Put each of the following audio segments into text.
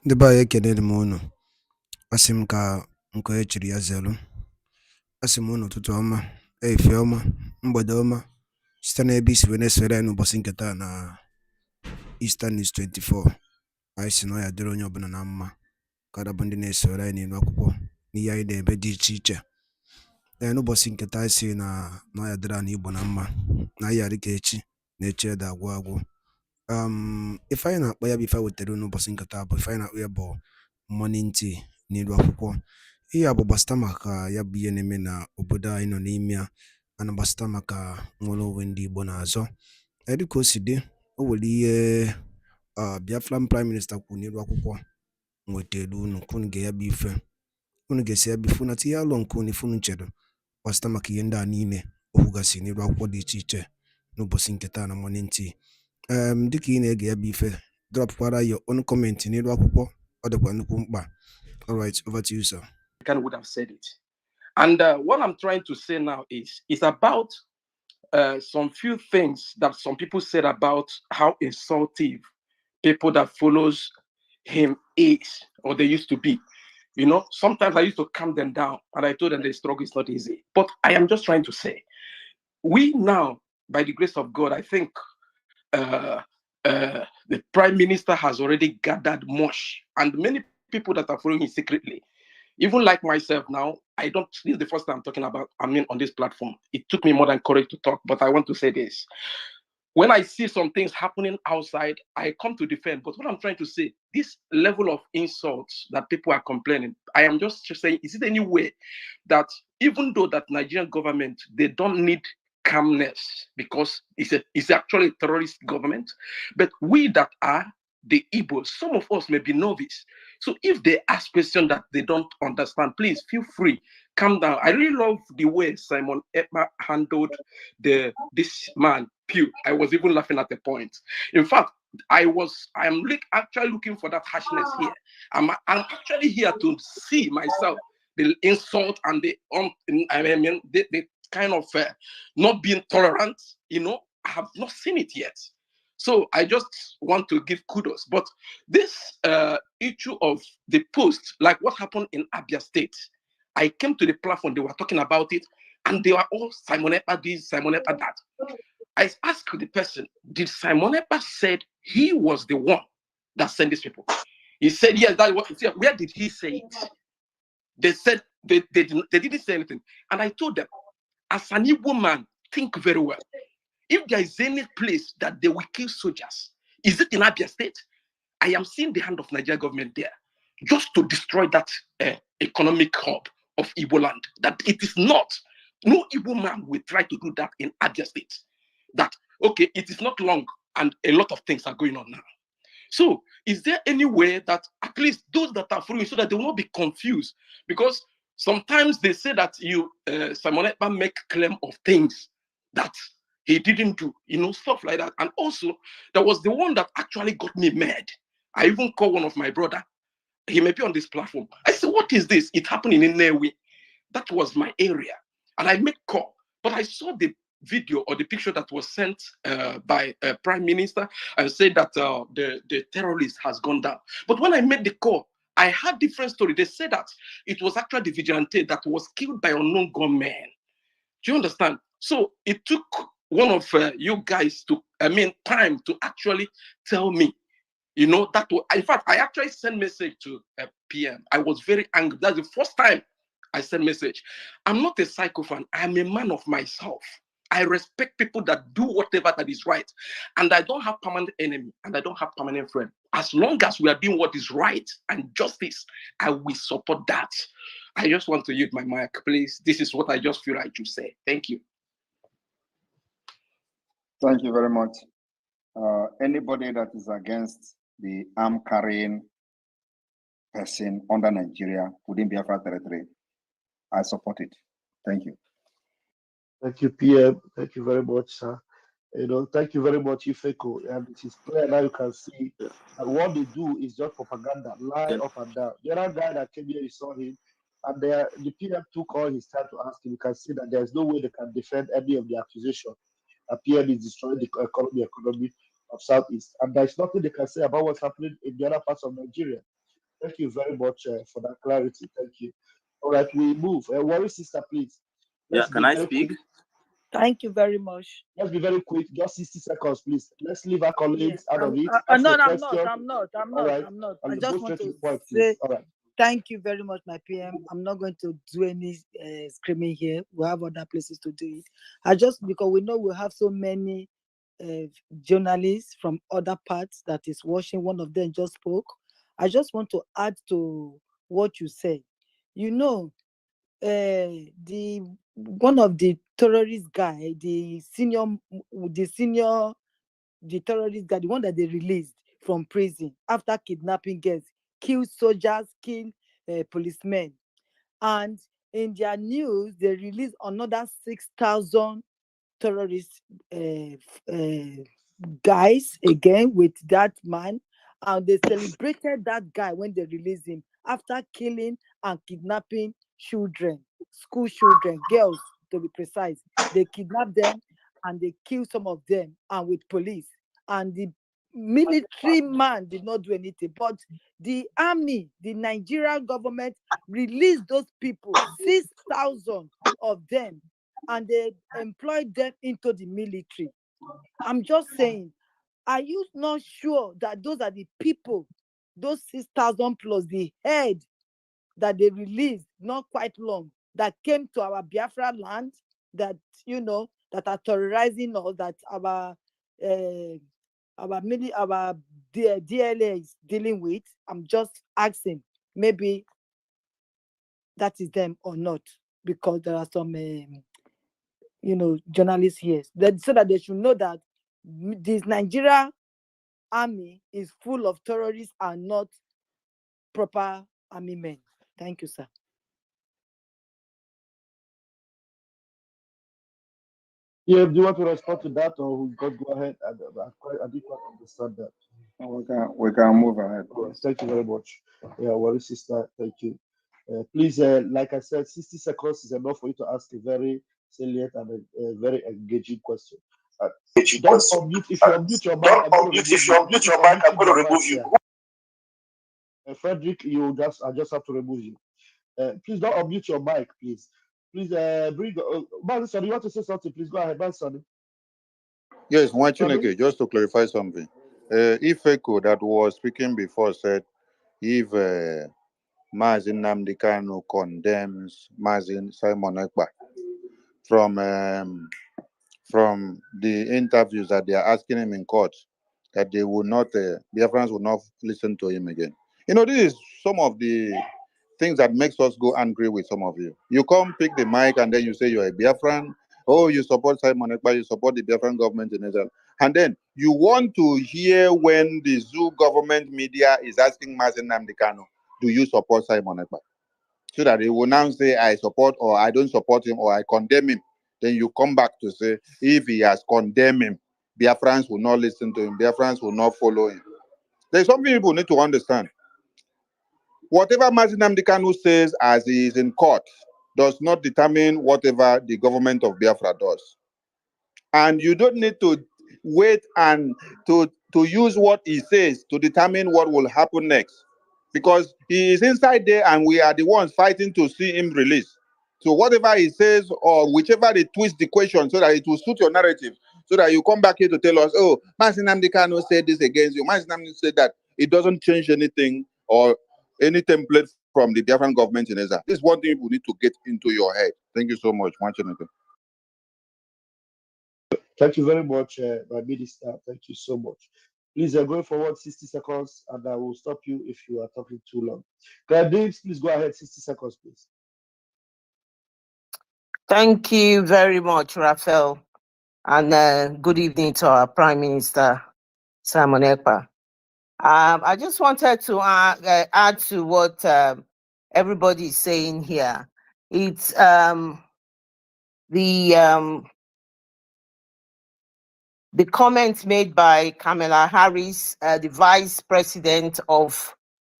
Ndị be anyị ekenere m unu. Asị m ka nke e chiri ya zelu. Asị m unu ụtụtụ ọma, ehihie ọma, mgbede ọma, site n'ebe isi wee na-esore anyị n'ụbọchị nke taa na Eastern News 24. Anyị si na ọ ya dịrị onye ọbụla na mma kada bụ ndị na-esore anyị n'ilu akwụkwọ n'ihe anyị na-ebe dị iche iche. N'ụbọchị nke taa anyị si na ọ ya dịrị anyị Igbo na mma na anyị yarị ka echi na echi ede agwụ agwụ. Ife anyị na-akpọ ya bụ ife wetara n'ụbọchị nke taa bụ ife anyị na-akpọ ya bụ morning tea n'ilu akwụkwọ. Ihe a bụ gbasịta maka ya bụ ihe na-eme na obodo anyị nọ n'ime ya, ana gbasịta maka nwere onwe ndị Igbo na-azọ. Dịka o si dị, o nwere ihe Biafran Prime Minister kwuru n'ilu akwụkwọ nwetara unu ka unu ga ya bụ ife, unu ga-esi ya bụ ife na tinye alụ nke unu ife unu chere gbasịta maka ihe ndị a niile o kwugasị n'ilu akwụkwọ dị iche iche n'ụbọchị nke taa na morning tea. Dịka ị na-ege ya bụ ife, dropkwara your own comment n'ilu akwụkwọ, ọ dịkwa nnukwu mkpa. All right, over to you, sir. Would have said it. And what I'm trying to say now is about some few things that some people said about how insultive people that follows him is, or they used to be. You know, sometimes I used to calm them down and I told them the struggle is not easy. But I am just trying to say, we now, by the grace of God, I think the Prime Minister has already gathered much, and many people that are following him secretly. Even like myself now, this is the first time I'm talking about, on this platform. It took me more than courage to talk, but I want to say this. When I see some things happening outside, I come to defend. But what I'm trying to say, this level of insults that people are complaining, I am just saying, is it any way that even though that Nigerian government, they don't need calmness because it's actually a terrorist government, but we that are the Igbos, some of us may be novice. So if they ask questions that they don't understand, please feel free, calm down. I really love the way Simon EKPA handled this man, Pew. I was even laughing at the point. In fact, I'm actually looking for that harshness here. I'm actually here to see myself the insult and the kind of not being tolerant. You know, I have not seen it yet. So I just want to give kudos. But this issue of the post, like what happened in Abia State, I came to the platform, they were talking about it, and they were all Simon EKPA this, Simon EKPA that. I asked the person, did Simon EKPA said he was the one that sent these people? He said, yes, that's what he said. Where did he say it? They said they didn't say anything. And I told them, as an Igbo man, think very well. If there is any place that they will kill soldiers, is it in Abia State? I am seeing the hand of Nigeria government there, just to destroy that economic hub of Igbo land. That it is not. No Igbo man will try to do that in Abia State. That, okay, it is not long and a lot of things are going on now. So is there any way that at least those that are following, so that they will not be confused? Because sometimes they say that Simon EKPA make claim of things that he didn't do, stuff like that. And also, there was the one that actually got me mad. I even called one of my brother. He may be on this platform. I said, what is this? It happened in Nnewi. That was my area. And I made call. But I saw the video or the picture that was sent by Prime Minister and said that the terrorist has gone down. But when I made the call, I had different story. They said that it was actually the vigilante that was killed by unknown gunmen. Do you understand? So it took one of you guys time to actually tell me, that in fact, I actually sent message to a PM. I was very angry. That's the first time I sent message. I'm not a psychophant. I'm a man of myself. I respect people that do whatever that is right. And I don't have permanent enemy and I don't have permanent friend. As long as we are doing what is right and justice, I will support that. I just want to use my mic, please. This is what I just feel I should say. Thank you. Thank you very much. Anybody that is against the arm carrying person under Nigeria within Biafra territory, I support it. Thank you. Thank you, PM. Thank you very much, sir. Thank you very much, Ifeko. And it is clear now you can see that what they do is just propaganda, lie up and down. The other guy that came here, you saw him, and the PM took all his time to ask him. You can see that there's no way they can defend any of the accusation. PM is destroying the economy of Southeast, and there's nothing they can say about what's happening in the other parts of Nigeria. Thank you very much for that clarity. Thank you. All right, we move. Worry sister, please. Yeah, can I speak? Quick. Thank you very much. Let's be very quick. Just 60 seconds, please. Let's leave our colleagues out of it. No, I'm not. I'm not. I just want to say all right. Thank you very much, my PM. I'm not going to do any screaming here. We have other places to do it. Because we know we have so many journalists from other parts that is watching. One of them just spoke. I just want to add to what you said. You know, the one of the terrorist guy, the terrorist guy, the one that they released from prison after kidnapping girls, kill soldiers, kill policemen, and in their news they released another 6,000 terrorist guys again with that man, and they celebrated that guy when they released him after killing and kidnapping children, school children, girls to be precise. They kidnapped them and they killed some of them, and with police. And the military man did not do anything, but the army, the Nigerian government released those people, 6,000 of them, and they employed them into the military. I'm just saying, are you not sure that those are the people, those 6,000 plus the head that they released not quite long, that came to our Biafra land, that that are terrorizing us, that our DLA is dealing with? I'm just asking, maybe that is them or not, because there are some journalists here, so that they should know that this Nigeria army is full of terrorists and not proper army men. Thank you, sir. Yeah, do you want to respond to that, or we could go ahead? I did not understand that. We can move ahead. Yes, thank you very much. Yeah, worry sister, thank you. Please, like I said, 60 seconds is enough for you to ask a very salient and a very engaging question. Don't unmute. If you unmute your mic, I'm going to remove you. Frederick, I just have to remove you. Please don't unmute your mic, please. Please bring. Manson, you want to say something? Please go ahead, Manson. Yes, Mwachineke, just to clarify something. If Eko that was speaking before said, if Mazin Nnamdi Kanu condemns Mazin Simon Ekpa from the interviews that they are asking him in court, that they will not, Biafrans will not listen to him again. This is some of the things that makes us go angry with some of you. You come pick the mic and then you say you're a Biafran. Oh, you support Simon Ekpa, you support the Biafran government in Israel. And then you want to hear when the zoo government media is asking Mazen Nnamdi Kanu, do you support Simon Ekpa? So that they will now say, I support or I don't support him or I condemn him. Then you come back to say, if he has condemned him, Biafrans will not listen to him, Biafrans will not follow him. There's something people need to understand. Whatever Mazen Nnamdi Kanu says as he is in court does not determine whatever the government of Biafra does. And you don't need to wait and to use what he says to determine what will happen next. Because he is inside there and we are the ones fighting to see him released. So whatever he says or whichever they twist the question so that it will suit your narrative, so that you come back here to tell us, oh, Mazen Nnamdi Kanu said this against you, Mazen Nnamdi said that, it doesn't change anything or any template from the Biafran government in Israel. This is one thing we need to get into your head. Thank you so much. Thank you very much, my minister. Thank you so much. Please, going forward 60 seconds, and I will stop you if you are talking too long. James, please go ahead, 60 seconds, please. Thank you very much, Raphael, and good evening to our Prime Minister, Simon Ekpa. I just wanted to add to what everybody is saying here. It's the comments made by Kamala Harris, the Vice President of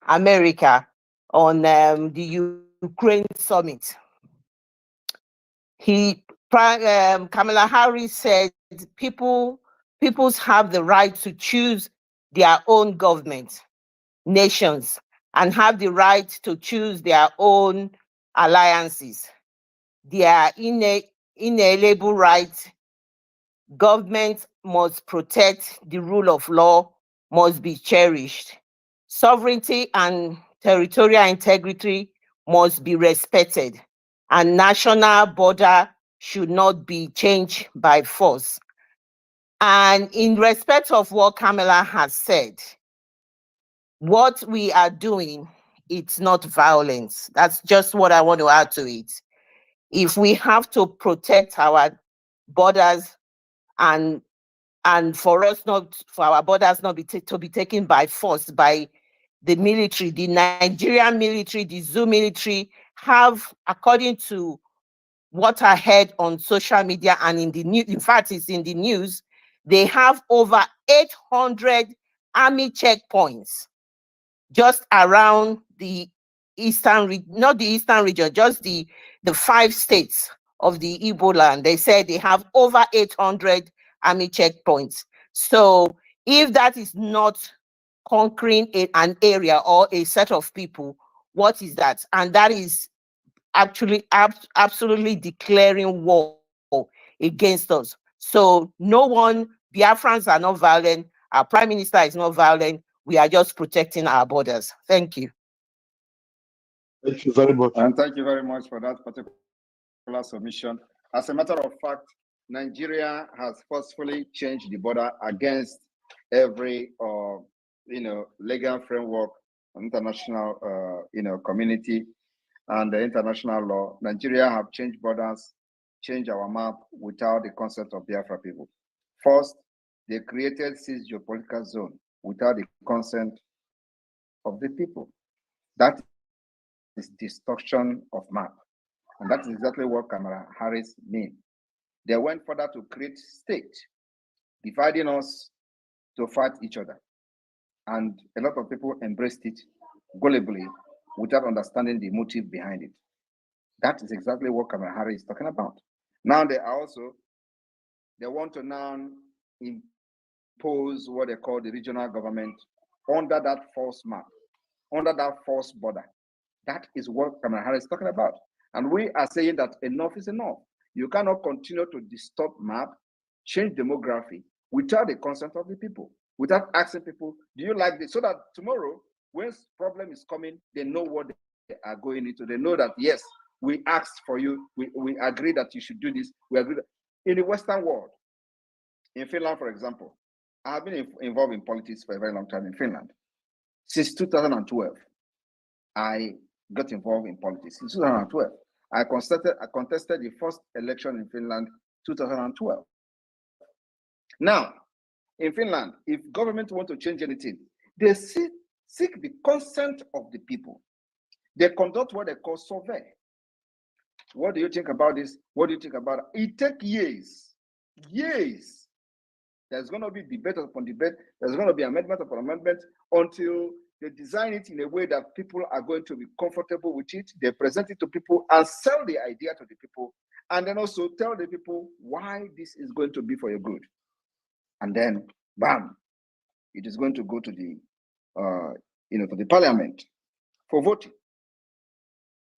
America, on the Ukraine summit. Kamala Harris said peoples have the right to choose their own government, nations, and have the right to choose their own alliances. Their inalienable right. Government must protect the rule of law, must be cherished. Sovereignty and territorial integrity must be respected, and national border should not be changed by force. And in respect of what Kamala has said, what we are doing, it's not violence. That's just what I want to add to it. If we have to protect our borders and for our borders not to be taken by force by the military, the Nigerian military, the Zoo military have, according to what I heard on social media and in the news, in fact, it's in the news, they have over 800 army checkpoints just around the not the eastern region, just the 5 states of the Igbo land. They said they have over 800 army checkpoints. So if that is not conquering an area or a set of people, what is that? And that is actually absolutely declaring war against us. So no one, Biafrans are not violent. Our prime minister is not violent. We are just protecting our borders. Thank you. Thank you very much. And thank you very much for that particular submission. As a matter of fact, Nigeria has forcefully changed the border against every, legal framework, international, community, and the international law. Nigeria have changed borders, changed our map without the consent of Biafra people. First, they created 6 geopolitical zone without the consent of the people. That is destruction of map. And that's exactly what Kamala Harris means. They went further to create state, dividing us to fight each other. And a lot of people embraced it gullibly without understanding the motive behind it. That is exactly what Kamala Harris is talking about. Now they want to now impose what they call the regional government under that false map, under that false border. That is what Kamala Harris is talking about. And we are saying that enough is enough. You cannot continue to distort map, change demography without the consent of the people, without asking people, do you like this? So that tomorrow, when problem is coming, they know what they are going into. They know that, yes, we asked for you, we agree that you should do this. We agree that in the Western world, in Finland, for example, I have been involved in politics for a very long time in Finland. Since 2012, I got involved in politics. In 2012, I contested the first election in Finland, 2012. Now, in Finland, if government want to change anything, they seek the consent of the people. They conduct what they call survey. What do you think about this? What do you think about it? It takes years. There's going to be debate upon debate. There's going to be amendment upon amendment until they design it in a way that people are going to be comfortable with it. They present it to people and sell the idea to the people, and then also tell the people why this is going to be for your good. And then, bam, it is going to go to the, to the parliament for voting.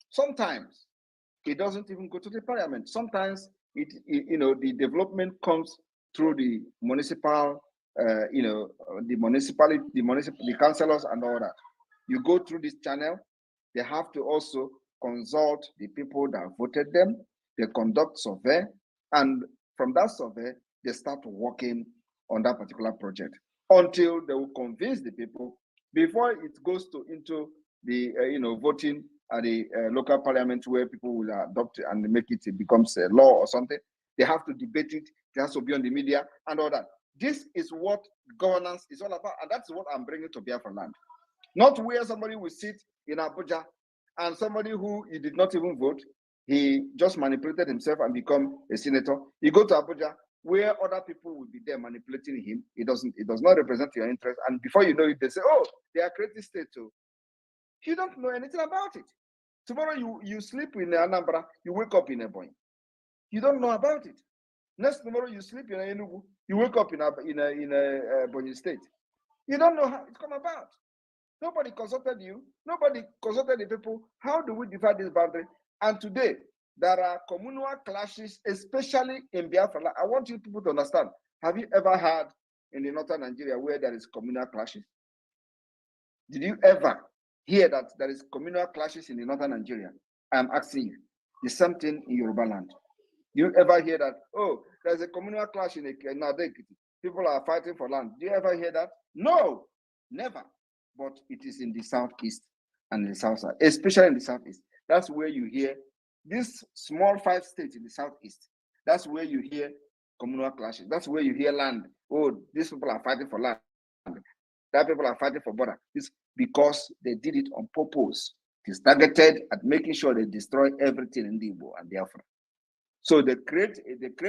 Sometimes it doesn't even go to the parliament. Sometimes the development comes through the municipal, the councillors and all that. You go through this channel. They have to also consult the people that voted them. They conduct survey, and from that survey, they start working on that particular project until they will convince the people before it goes into the voting at the local parliament where people will adopt it and make it becomes a law or something. They have to debate it. It has to be on the media and all that. This is what governance is all about, and that's what I'm bringing to Biafran land. Not where somebody will sit in Abuja and somebody who he did not even vote, he just manipulated himself and become a senator. You go to Abuja where other people will be there manipulating him. It does not represent your interest, and before you know it, they say, "Oh, they are creating state too." You don't know anything about it. Tomorrow you sleep in Anambra, you wake up in Ebonyi. You don't know about it. Next tomorrow you sleep in Enugu, you wake up in a Ebonyi state. You don't know how it's come about. Nobody consulted you. Nobody consulted the people. How do we divide this boundary? And today, there are communal clashes, especially in Biafra. I want you people to understand. Have you ever heard in the northern Nigeria where there is communal clashes? Did you ever hear that there is communal clashes in the northern Nigeria? I'm asking you. The same thing in Yoruba land. You ever hear that, oh, there's a communal clash in Nadekiti? People are fighting for land. Do you ever hear that? No, never. But it is in the southeast and the south side, especially in the southeast. That's where you hear these small 5 states in the southeast. That's where you hear communal clashes. That's where you hear land. Oh, these people are fighting for land. That people are fighting for border. It's because they did it on purpose. It is targeted at making sure they destroy everything in the Igbo and Biafra. So they create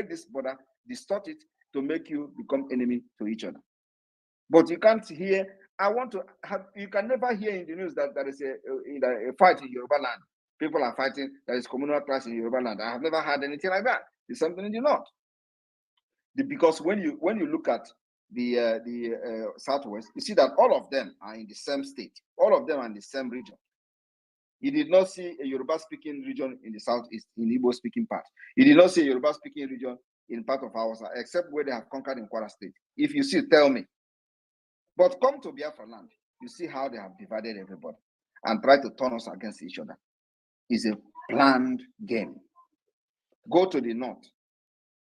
this border, distort it to make you become enemy to each other. But you can't hear. You can never hear in the news that there is a fight in Yoruba land. People are fighting. There is communal clash in Yoruba land. I have never heard anything like that. It's something in the north. Because when you look at the southwest, you see that all of them are in the same state. All of them are in the same region. You did not see a Yoruba-speaking region in the southeast, in Igbo-speaking part. You did not see a Yoruba-speaking region in part of Hausa, except where they have conquered in Kwara State. If you see, tell me. But come to Biafra land, you see how they have divided everybody and try to turn us against each other. It's a planned game. Go to the north,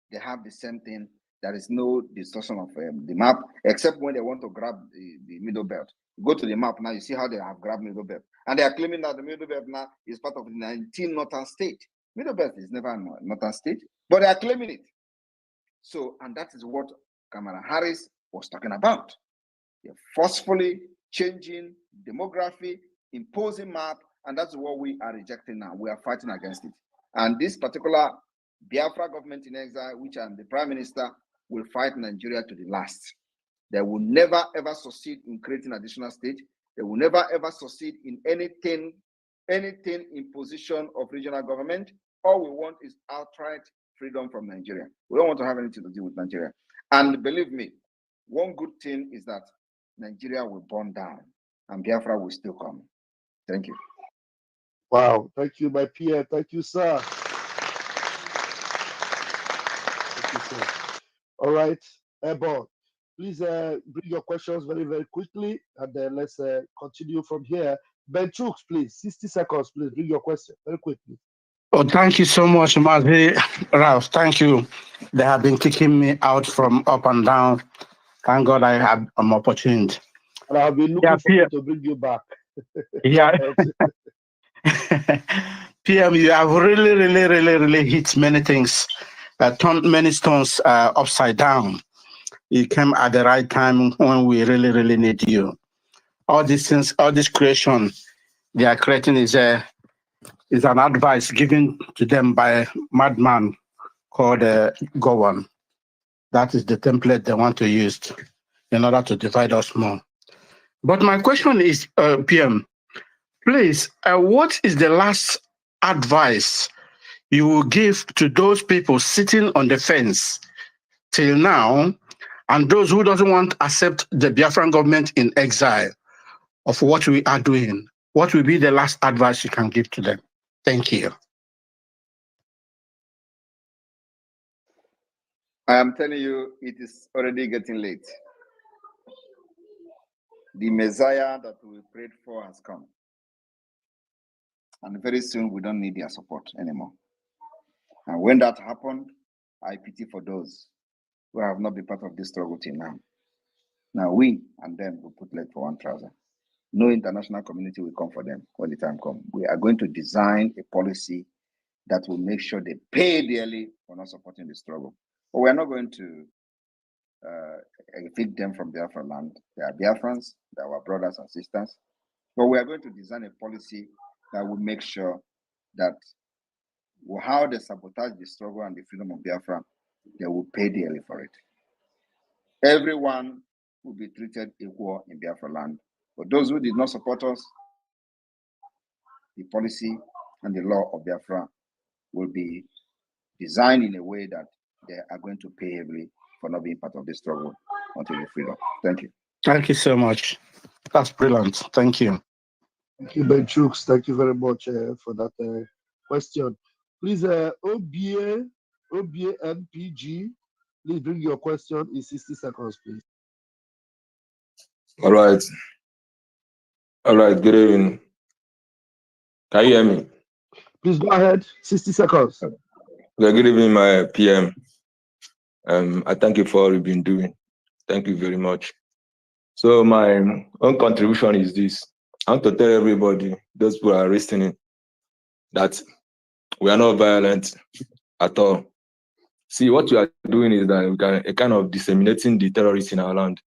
they have the same thing. There is no distortion of the map, except when they want to grab the middle belt. Go to the map now, you see how they have grabbed middle belt. And they are claiming that the middle belt now is part of the 19 northern state. Middle belt is never a northern state, but they are claiming it. So, and that is what Kamala Harris was talking about. They're forcefully changing demography, imposing map, and that's what we are rejecting now. We are fighting against it. And this particular Biafra government in exile, which I'm the prime minister, will fight Nigeria to the last. They will never ever succeed in creating additional state. They will never ever succeed in anything in position of regional government. All we want is outright freedom from Nigeria. We don't want to have anything to do with Nigeria. And believe me, one good thing is that Nigeria will burn down and Biafra will still come. Thank you. Wow, thank you, my peer. Thank you, sir. Thank you, sir. All right, Ebon, please bring your questions very, very quickly, and then let's continue from here. Ben Chooks, please, 60 seconds, please bring your question very quickly. Oh, thank you so much, Mazi Ralph. Thank you. They have been kicking me out from up and down. Thank God I have an opportunity. And I've been looking for you to bring you back. Yeah. PM, you have really hit many things, turned many stones upside down. You came at the right time when we really need you. All these things, all this creation they are creating is an advice given to them by a madman called Gowan. That is the template they want to use in order to divide us more. But my question is, PM, please, what is the last advice you will give to those people sitting on the fence till now, and those who doesn't want to accept the Biafran government in exile of what we are doing? What will be the last advice you can give to them? Thank you. I am telling you, it is already getting late. The Messiah that we prayed for has come. And very soon we don't need their support anymore. And when that happened, I pity for those who have not been part of this struggle till now. Now we and them will put leg for one trouser. No international community will come for them when the time comes. We are going to design a policy that will make sure they pay dearly for not supporting the struggle. But we are not going to evict them from Biafra land. They are Biafrans, they are our brothers and sisters. But we are going to design a policy that will make sure that how they sabotage the struggle and the freedom of Biafra, they will pay dearly for it. Everyone will be treated equal in Biafra land. But those who did not support us, the policy and the law of Biafra will be designed in a way that they are going to pay heavily for not being part of the struggle until the freedom. Thank you. Thank you so much. That's brilliant. Thank you. Thank you, Ben Chooks. Thank you very much for that question. Please, OBANPG, please bring your question in 60 seconds, please. All right. All right. Good evening. Can you hear me? Please go ahead. 60 seconds. Okay, good evening, my PM. I thank you for all you've been doing. Thank you very much. So my own contribution is this. I want to tell everybody, those who are listening, that we are not violent at all. See, what you are doing is that we are kind of disseminating the terrorists in our land.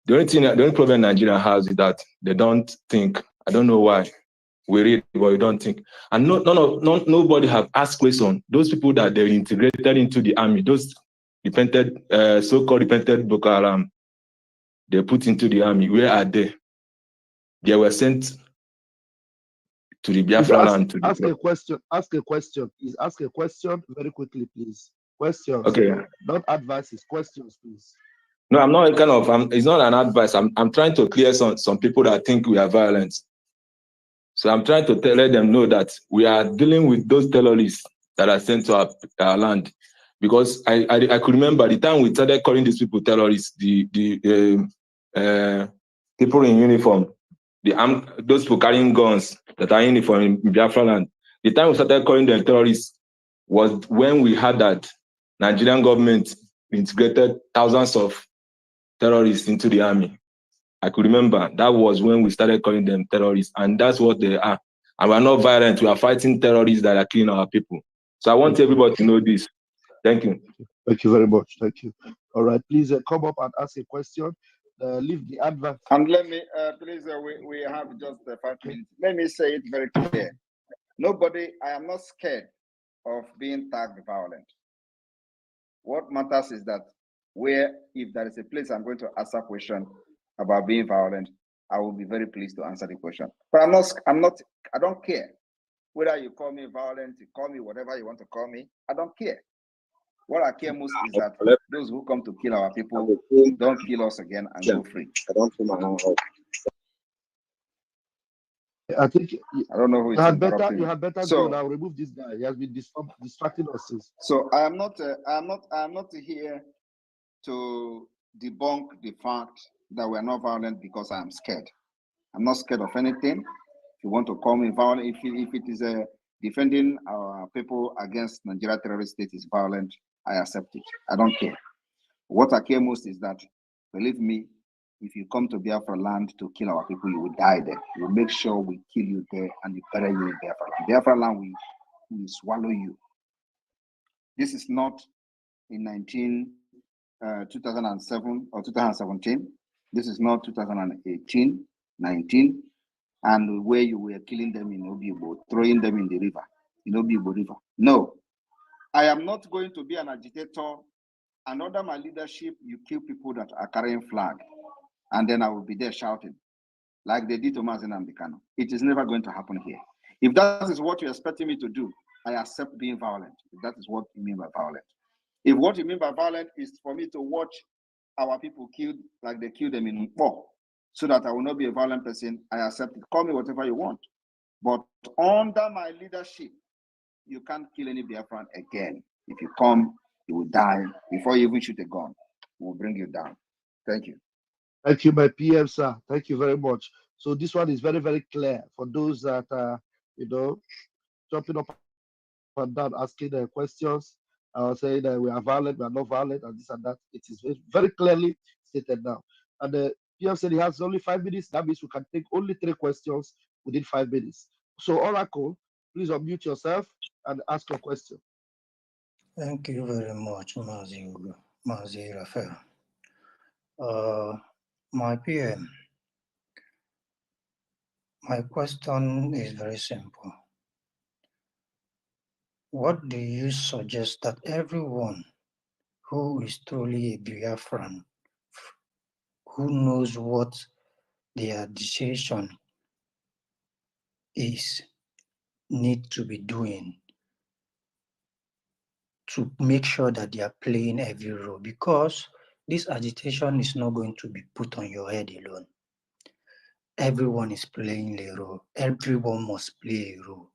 The only problem Nigeria has is that they don't think. I don't know why. We read, but we don't think. And nobody have asked questions. Those people that they integrated into the army, those repented, so-called repented Boko Haram, they put into the army. Where are they? They were sent to the Biafra land. Ask a question. Ask a question. Please ask a question very quickly, please. Questions. Okay. Not advices. Questions, please. No, I'm not kind of. It's not an advice. I'm trying to clear some people that think we are violent. So I'm trying to let them know that we are dealing with those terrorists that are sent to our land. Because I could remember the time we started calling these people terrorists, the people in uniform, those people carrying guns that are in uniform in Biafra land. The time we started calling them terrorists was when we had that Nigerian government integrated thousands of terrorists into the army. I could remember that was when we started calling them terrorists, and that's what they are. And we're not violent. We are fighting terrorists that are killing our people. So I want everybody to know this. Thank you. Thank you very much. Thank you. All right, please come up and ask a question. Leave the advert. And let me, please, we have just 5 minutes. Let me say it very clear. I am not scared of being tagged violent. What matters is that if there is a place I'm going to ask a question about being violent, I will be very pleased to answer the question. But I don't care whether you call me violent, you call me whatever you want to call me. I don't care. What I care most is that those who come to kill our people don't kill us again and go free. I don't put my hand up. I think I don't know who is interrupting. You had better go now. Remove this guy. He has been distracting us since. So I'm not here to debunk the fact that we're not violent because I am scared. I'm not scared of anything. If you want to call me violent, if it is defending our people against Nigeria terrorist state is violent, I accept it. I don't care. What I care most is that, believe me, if you come to Biafra land to kill our people, you will die there. We'll make sure we kill you there and we bury you in Biafra land. Biafra land, we swallow you. This is not in 2007 or 2017. This is not 2018, 19, and where you were killing them in Obibo, throwing them in the river, in Obibo River. No, I am not going to be an agitator, and under my leadership, you kill people that are carrying flag, and then I will be there shouting, like they did to Mazen Ambikano. It is never going to happen here. If that is what you're expecting me to do, I accept being violent, if that is what you mean by violent. If what you mean by violent is for me to watch our people killed like they killed them in Mpo, so that I will not be a violent person, I accept it. Call me whatever you want. But under my leadership, you can't kill any Biafran again. If you come, you will die. Before you even shoot a gun, we'll bring you down. Thank you. Thank you, my PM, sir. Thank you very much. So this one is very, very clear for those that are, jumping up and down, asking questions, saying that we are violent, we are not violent, and this and that. It is very clearly stated now. And the PM said he has only 5 minutes. That means we can take only 3 questions within 5 minutes. So Oracle, please unmute yourself and ask your question. Thank you very much, Mazi Raphael. My PM, my question is very simple. What do you suggest that everyone who is truly a Biafran, who knows what their decision is, need to be doing to make sure that they are playing every role? Because This agitation is not going to be put on your head alone. Everyone is playing a role. Everyone must play a role.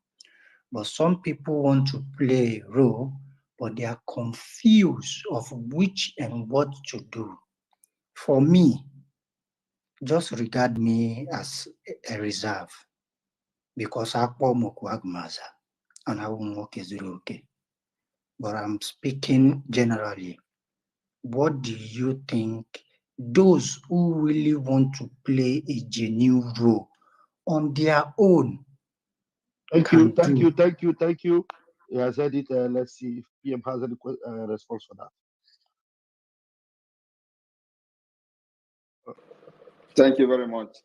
But some people want to play a role, but they are confused of which and what to do. For me, just regard me as a reserve, because Akpo Mokwagmaza and I won't work is okay. But I'm speaking generally. What do you think those who really want to play a genuine role on their own Thank can you, thank do? you, thank you, thank you. He has said it. Let's see if PM has any response for that. Thank you very much.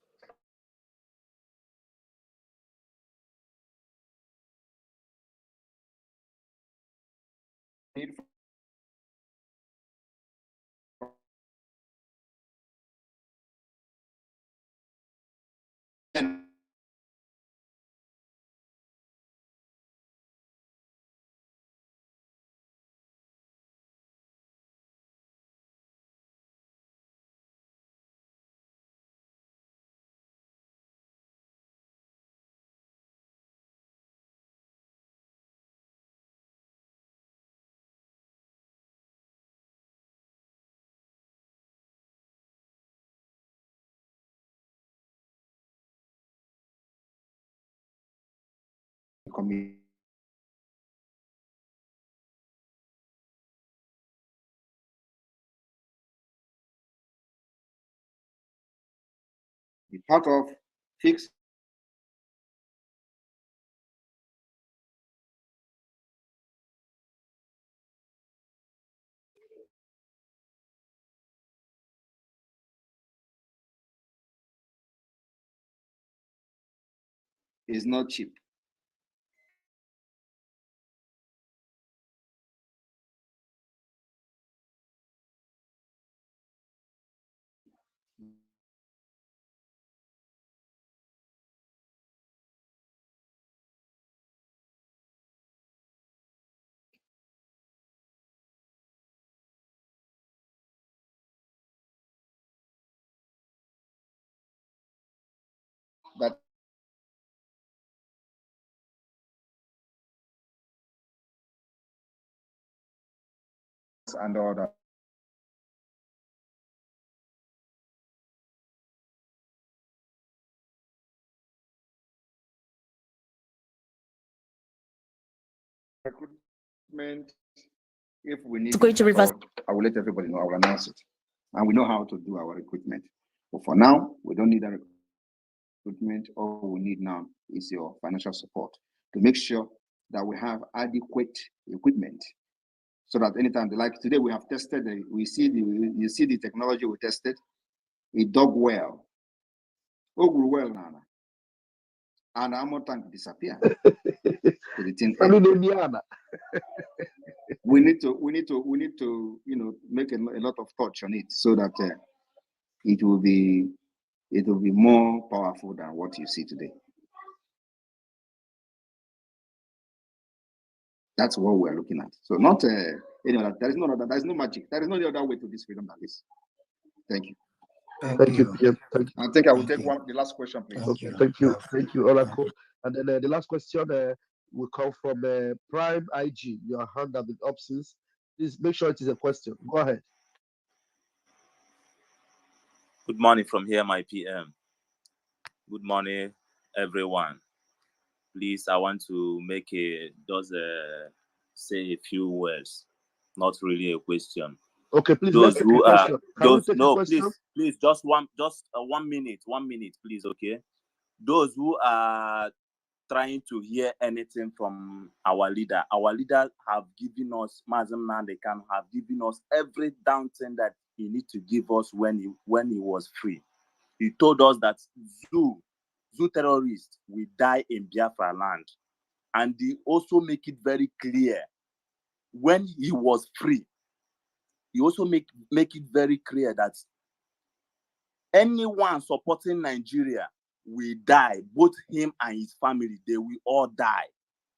Committee. Part of fix is not cheap. That and all that. Recruitment, if we need going to reverse. I will let everybody know. I will announce it. And we know how to do our recruitment. But for now, we don't need a recruitment. All we need now is your financial support to make sure that we have adequate equipment so that anytime, like today, we have tested, you see the technology we tested, it dug well. Oh, well, Nana. And our tank disappear. To the tin we need to make a lot of touch on it so that it will be more powerful than what you see today. That's what we're looking at. So not there is no magic. There is no other way to this freedom than this. Thank you. Thank you, PM. Thank you. I think I will take the last question, please. Okay, thank you, Oracle. And then the last question will come from Prime IG. Your hand has been up since. Please make sure it is a question. Go ahead. Good morning from here, my PM. Good morning, everyone. Please, I want to say a few words, not really a question. Okay, please. Let's take a question. Can we take a question? Please, just 1 minute, please. Okay. Those who are trying to hear anything from our leader have given us, Mazam Nandekan have given us every down thing that he need to give us when he was free. He told us that Zoo terrorists will die in Biafra land. And he also make it very clear when he was free. He also make it very clear that anyone supporting Nigeria will die, both him and his family, they will all die.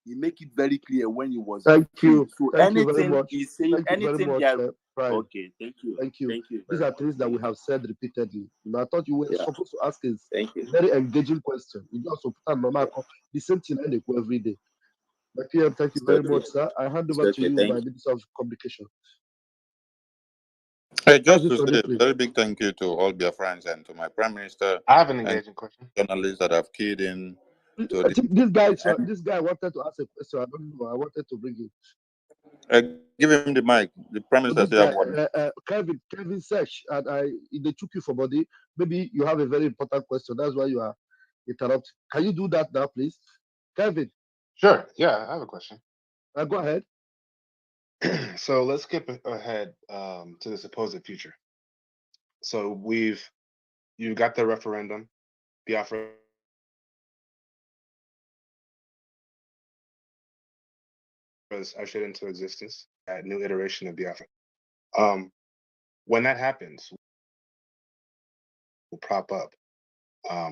he make it very clear when he was Thank free. you. So Thank you very anything much. he's saying, Thank you very anything much, they are Prime. okay. Thank you. Thank you. Thank you. These Very are much. things that Thank we you. have said repeatedly. I thought you were Yeah. supposed to ask a Thank you. very engaging question. You just put on normal the same thing I do every day. But PM, thank you It's very okay. much, sir. I hand It's over to okay. you, Thank my you. Minister of Communication. Hey, just Thank you to for say me, a please. very big thank you to all Biafrans and to my Prime Minister I have an and engaging question. journalists that have keyed in to I the. think this guy wanted to ask a question. I don't know. I wanted to bring it. Give him the mic. The Prime Minister This say guy, have one. Kevin Sesh, and they took you for body. Maybe you have a very important question. That's why you are interrupted. Can you do that now, please? Kevin. Sure. Yeah, I have a question. Go ahead. So let's skip ahead to the supposed future. So you got the referendum, Biafra was ushered into existence, that new iteration of Biafra. When that happens, will prop up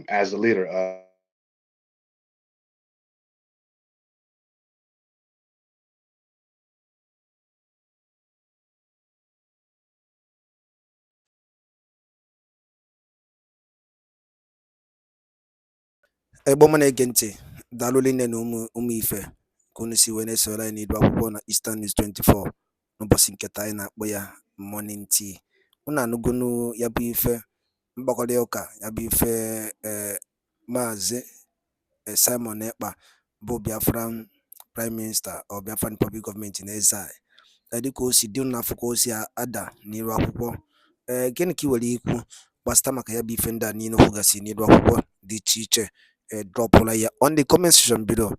as the leader of Egbo m na-ege ntị, daalụ nne na ụmụ ife ka unu si wee na-esoro anyị n'idu akwụkwọ na Eastern News 24 n'ụbọchị nke taa anyị na-akpọ ya morning tea. Unu anụgonu ya bụ ife mkpakọrịta ụka ya bụ ife Maazị Simon Ekpa bụ Biafran Prime Minister or Biafran Public Government na-eze anyị dịka o si dị n'afọ ka o si ada n'iru akwụkwọ. Gịnị ka ị nwere ikwu gbasịta maka ya bụ ife ndị a niile kwugasị n'iru akwụkwọ dị iche iche dropụla ya on the comment section below.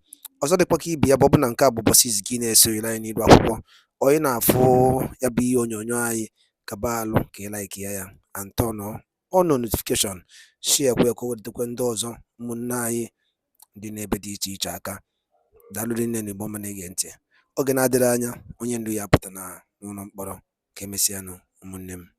Ọzọ dịkwa ka ibe ya bụ na nke a bụ ụbọchị izizi gị na-esonyere anyị n'iru akwụkwọ, onye na-afụ ya bụ ihe onyonyo anyị kaba alụ ka ị like ya and turn on notification, share kwe ka o wetakwa ndị ọzọ ụmụnne anyị dị n'ebe dị iche iche aka. Daalụ nne na Igbo ma na-ege ntị. Oge na-adịrị anya onye ndu ya apụta n'ụlọ mkpọrọ. Ka emesịanụ ụmụnne m.